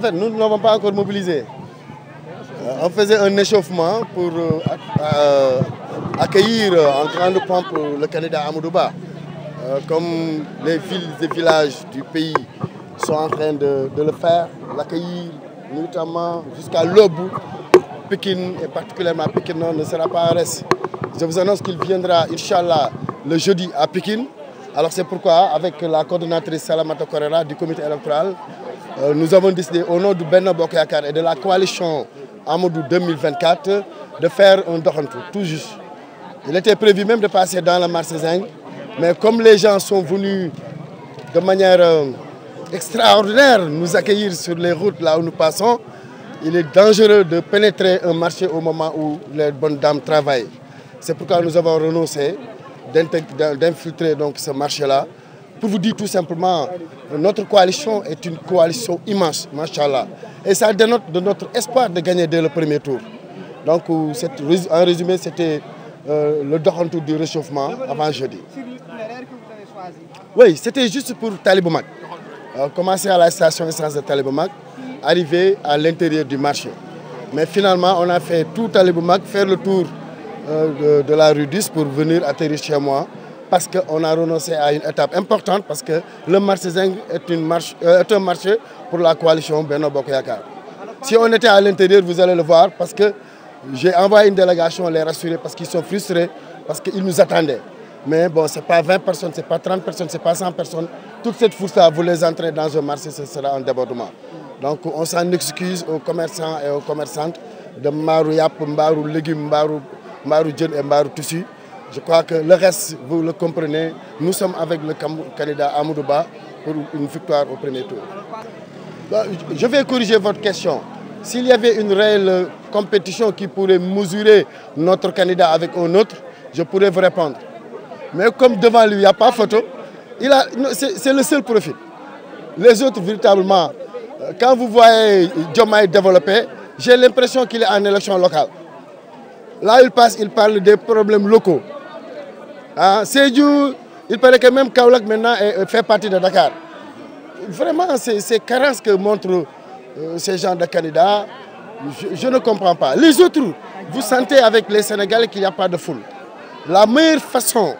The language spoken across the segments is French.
fait, nous n'avons pas encore mobilisé. On faisait un échauffement pour accueillir en grande pompe le candidat Amadou Ba. Comme les villes et villages du pays sont en train de le faire, l'accueillir notamment jusqu'à l'aube. Pékin, et particulièrement Pékin Nord, ne sera pas en reste. Je vous annonce qu'il viendra, Inch'Allah, le jeudi à Pékin. Alors c'est pourquoi, avec la coordonnatrice Salamata Korera du comité électoral, nous avons décidé, au nom du Benno Bokk Yakaar et de la coalition Amadou 2024, de faire un doxantu, tout juste. Il était prévu même de passer dans le marché Zinc, mais comme les gens sont venus de manière extraordinaire nous accueillir sur les routes là où nous passons, il est dangereux de pénétrer un marché au moment où les bonnes dames travaillent. C'est pourquoi nous avons renoncé d'infiltrer donc ce marché-là. Pour vous dire tout simplement, notre coalition est une coalition immense, machallah. Et ça dénote de notre espoir de gagner dès le premier tour. Donc, en résumé, c'était le doxantu du réchauffement avant jeudi. Oui, c'était juste pour Taliboumak. Commencer à la station essence de Taliboumak, arriver à l'intérieur du marché. Mais finalement, on a fait tout Taliboumak, faire le tour de la rue 10 pour venir atterrir chez moi. Parce qu'on a renoncé à une étape importante, parce que le marché Zinc est un marché pour la coalition Benno Bokk Yakaar. Si on était à l'intérieur, vous allez le voir, parce que j'ai envoyé une délégation les rassurer, parce qu'ils sont frustrés, parce qu'ils nous attendaient. Mais bon, ce n'est pas 20 personnes, ce n'est pas 30 personnes, ce n'est pas 100 personnes. Toute cette foule-là, vous les entrez dans un marché, ce sera un débordement. Donc on s'en excuse aux commerçants et aux commerçantes de Mbarou Yap, Mbarou Légumes, Mbarou Djen et Mbarou Tissu. Je crois que le reste, vous le comprenez, nous sommes avec le candidat Amadou Ba pour une victoire au premier tour. Je vais corriger votre question. S'il y avait une réelle compétition qui pourrait mesurer notre candidat avec un autre, je pourrais vous répondre. Mais comme devant lui, il n'y a pas photo, c'est le seul profil. Les autres, véritablement, quand vous voyez Diomaye développer, j'ai l'impression qu'il est en élection locale. Là, il passe, il parle des problèmes locaux. Sédhiou, il paraît que même Kaolack maintenant fait partie de Dakar. Vraiment, ces carences que montrent ces gens de candidats, je ne comprends pas. Les autres, vous sentez avec les Sénégalais qu'il n'y a pas de foule. La meilleure façon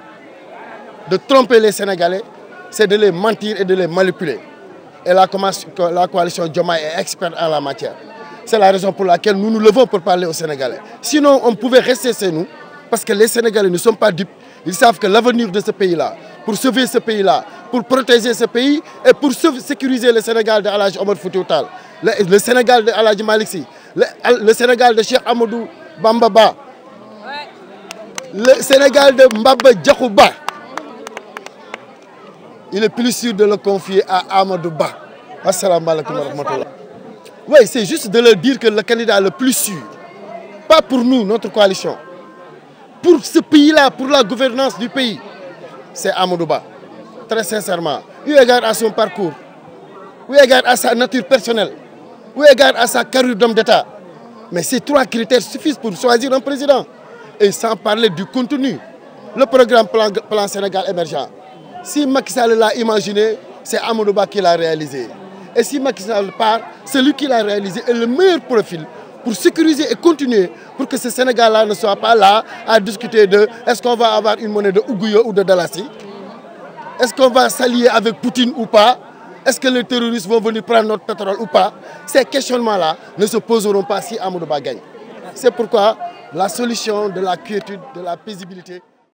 de tromper les Sénégalais, c'est de les mentir et de les manipuler. Et la coalition Diomaye est experte en la matière. C'est la raison pour laquelle nous nous levons pour parler aux Sénégalais. Sinon, on pouvait rester chez nous, parce que les Sénégalais ne sont pas dupes. Ils savent que l'avenir de ce pays-là, pour sauver ce pays-là, pour protéger ce pays et pour sécuriser le Sénégal de Alhaji Omar Foutiyou Tall, le Sénégal de Alhaji Malick Sy, le Sénégal de Cheikh Amadou Bamba Ba, le Sénégal de Mbaba Diakhou Ba, il est plus sûr de le confier à Amadou Ba. Assalamu alaikum wa rahmatullah. Oui, c'est juste de leur dire que le candidat le plus sûr, pas pour nous, notre coalition, pour ce pays-là, pour la gouvernance du pays, c'est Amadou Ba. Très sincèrement, eu égard à son parcours, eu égard à sa nature personnelle, eu égard à sa carrure d'homme d'État. Mais ces trois critères suffisent pour choisir un président. Et sans parler du contenu, le programme Plan Sénégal émergent. Si Macky Sall l'a imaginé, c'est Amadou Ba qui l'a réalisé. Et si Macky Sall part, celui qui l'a réalisé est le meilleur profil pour sécuriser et continuer pour que ce Sénégal-là ne soit pas là à discuter de est-ce qu'on va avoir une monnaie de Ouguyo ou de Dalasi? Est-ce qu'on va s'allier avec Poutine ou pas? Est-ce que les terroristes vont venir prendre notre pétrole ou pas? Ces questionnements-là ne se poseront pas si Amadou Ba gagne. C'est pourquoi la solution de la quiétude, de la paisibilité,